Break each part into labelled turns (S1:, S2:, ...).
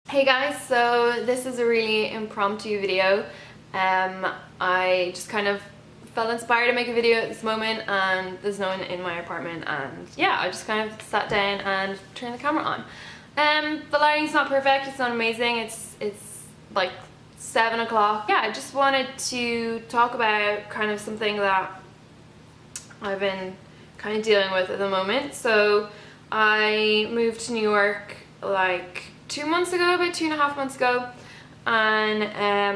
S1: Hey guys, so this is a really impromptu video. I just kind of felt inspired to make a video at this moment, and there's no one in my apartment, and yeah, I just kind of sat down and turned the camera on. The lighting's not perfect, it's not amazing, it's like 7 o'clock. Yeah, I just wanted to talk about kind of something that I've been kind of dealing with at the moment. So I moved to New York like 2 months ago, about 2.5 months ago, and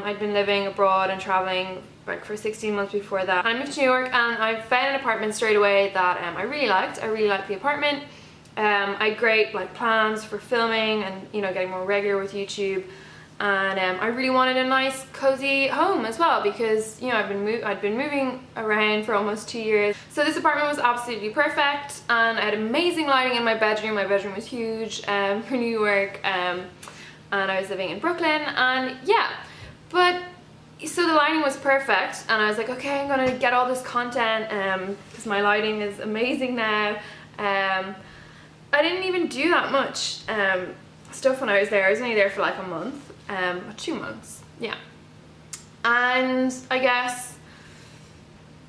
S1: I'd been living abroad and traveling like for 16 months before that. I moved to New York and I found an apartment straight away that I really liked. I really liked the apartment. I had great like plans for filming and getting more regular with YouTube, and I really wanted a nice cozy home as well because I'd been moving around for almost 2 years. So this apartment was absolutely perfect, and I had amazing lighting in my bedroom. My bedroom was huge for New York, and I was living in Brooklyn, and yeah, but so the lighting was perfect, and I was like, okay, I'm gonna get all this content because my lighting is amazing now. I didn't even do that much stuff when I was there. I was only there for like a month. 2 months, yeah. And I guess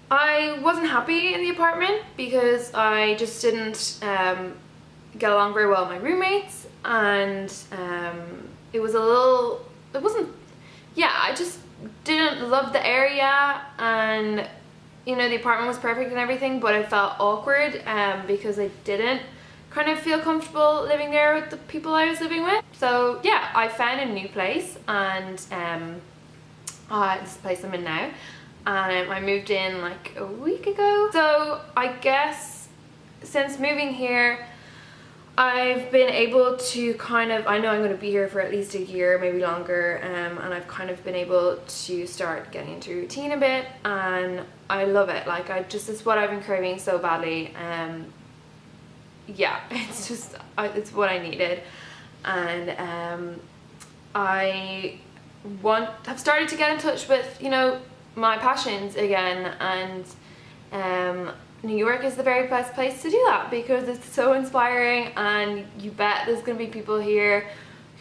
S1: I wasn't happy in the apartment because I just didn't get along very well with my roommates, and it I just didn't love the area, and the apartment was perfect and everything, but I felt awkward because I didn't kind of feel comfortable living there with the people I was living with. So yeah, I found a new place, and this place I'm in now, and I moved in like a week ago. So I guess since moving here, I've been able to I know I'm going to be here for at least a year, maybe longer, and I've kind of been able to start getting into routine a bit, and I love it. Like it's what I've been craving so badly. Yeah, it's what I needed, and I have started to get in touch with my passions again, and New York is the very best place to do that because it's so inspiring, and you bet there's gonna be people here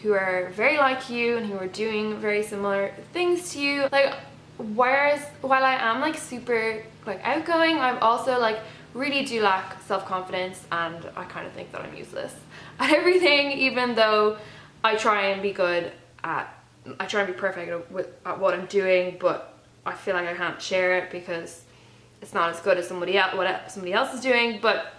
S1: who are very like you and who are doing very similar things to you. Like, whereas while I am like super like outgoing, I'm also like really do lack self-confidence, and I kind of think that I'm useless at everything, even though I try and be perfect at what I'm doing, but I feel like I can't share it because it's not as good as what somebody else is doing. But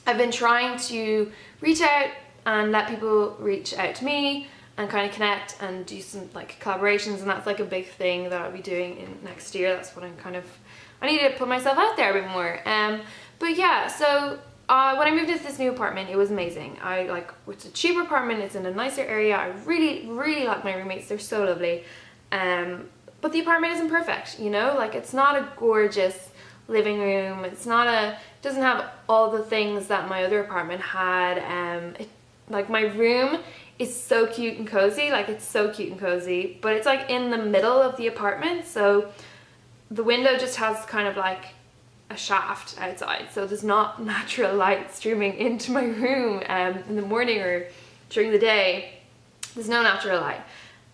S1: I've been trying to reach out and let people reach out to me and kind of connect and do some like collaborations, and that's like a big thing that I'll be doing in next year. That's what I need to put myself out there a bit more. But yeah, so when I moved into this new apartment, it was amazing. It's a cheaper apartment, it's in a nicer area. I really, really like my roommates, they're so lovely. But the apartment isn't perfect, like it's not a gorgeous living room. It doesn't have all the things that my other apartment had. Like my room is so cute and cozy, but it's like in the middle of the apartment, so the window just has kind of like a shaft outside, so there's not natural light streaming into my room in the morning or during the day. There's no natural light,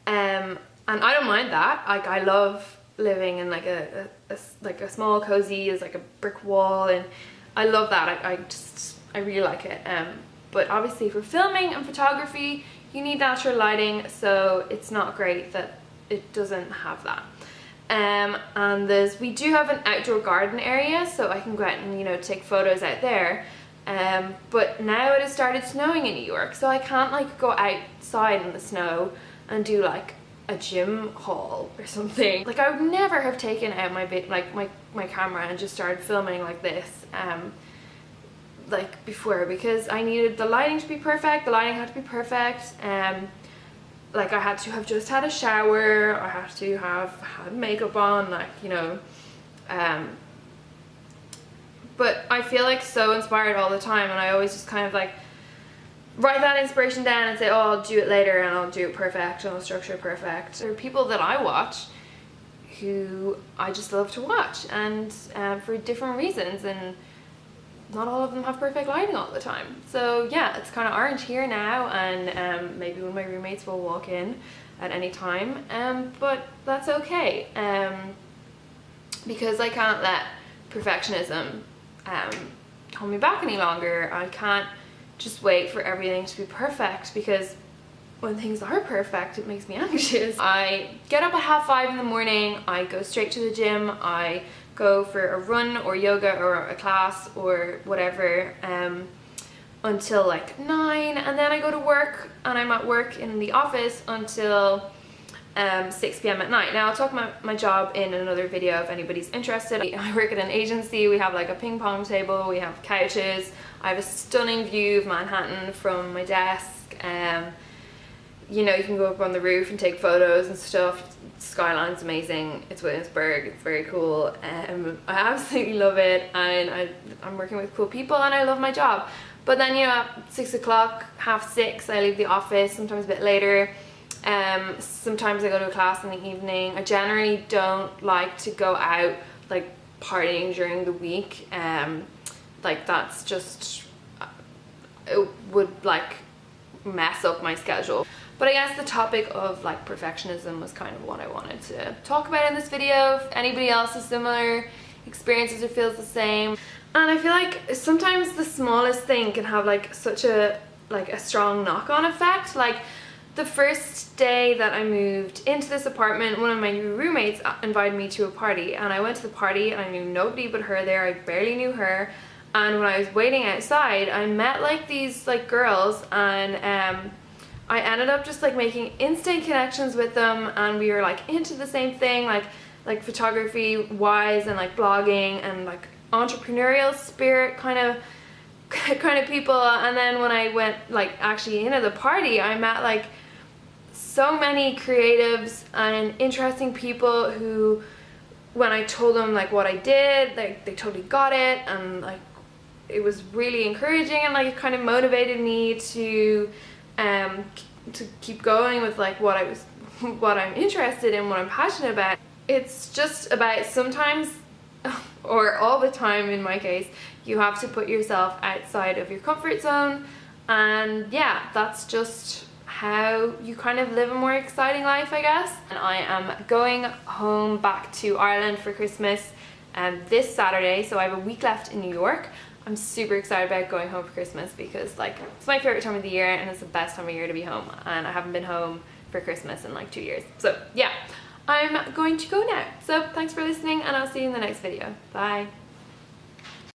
S1: and I don't mind that. Like, I love living in like a small cozy, is like a brick wall, and I love that. I really like it. But obviously for filming and photography you need natural lighting, so it's not great that it doesn't have that. And we do have an outdoor garden area, so I can go out and take photos out there, but now it has started snowing in New York, so I can't like go outside in the snow and do like a gym haul or something. Like, I would never have taken out my camera and just started filming like this like before, because I needed the lighting to be perfect. The lighting had to be perfect. Like, I had to have just had a shower, I had to have had makeup on, but I feel like so inspired all the time, and I always just kind of like write that inspiration down and say, oh, I'll do it later, and I'll do it perfect, and I'll structure it perfect. There are people that I watch who I just love to watch, and for different reasons, and not all of them have perfect lighting all the time. So yeah, it's kind of orange here now, and maybe one of my roommates will walk in at any time, but that's okay, because I can't let perfectionism hold me back any longer. I can't just wait for everything to be perfect, because when things are perfect, it makes me anxious. I get up at 5:30 in the morning, I go straight to the gym, I go for a run or yoga or a class or whatever until like 9, and then I go to work, and I'm at work in the office until 6 p.m. at night. Now I'll talk about my job in another video if anybody's interested. I work at an agency. We have like a ping pong table, we have couches, I have a stunning view of Manhattan from my desk. You know, you can go up on the roof and take photos and stuff. Skyline's amazing. It's Williamsburg. It's very cool. I absolutely love it, and I'm working with cool people, and I love my job. But then, you know, at 6 o'clock, 5:30, I leave the office, sometimes a bit later. Sometimes I go to a class in the evening. I generally don't like to go out like partying during the week. Like that's just, it would like mess up my schedule. But I guess the topic of like perfectionism was kind of what I wanted to talk about in this video. If anybody else has similar experiences or feels the same. And I feel like sometimes the smallest thing can have like such a strong knock-on effect. Like the first day that I moved into this apartment, one of my new roommates invited me to a party, and I went to the party and I knew nobody but her there. I barely knew her. And when I was waiting outside, I met like these like girls, and I ended up just like making instant connections with them, and we were like into the same thing, like photography wise, and like blogging, and like entrepreneurial spirit kind of people. And then when I went like actually into the party, I met like so many creatives and interesting people who, when I told them like what I did, like they totally got it, and like it was really encouraging, and like it kind of motivated me to keep going with like what I'm interested in, what I'm passionate about. It's just about sometimes, or all the time in my case, you have to put yourself outside of your comfort zone, and yeah, that's just how you kind of live a more exciting life, I guess. And I am going home back to Ireland for Christmas this Saturday, so I have a week left in New York. I'm super excited about going home for Christmas because like it's my favorite time of the year, and it's the best time of year to be home, and I haven't been home for Christmas in like 2 years. So yeah, I'm going to go now. So thanks for listening, and I'll see you in the next video. Bye.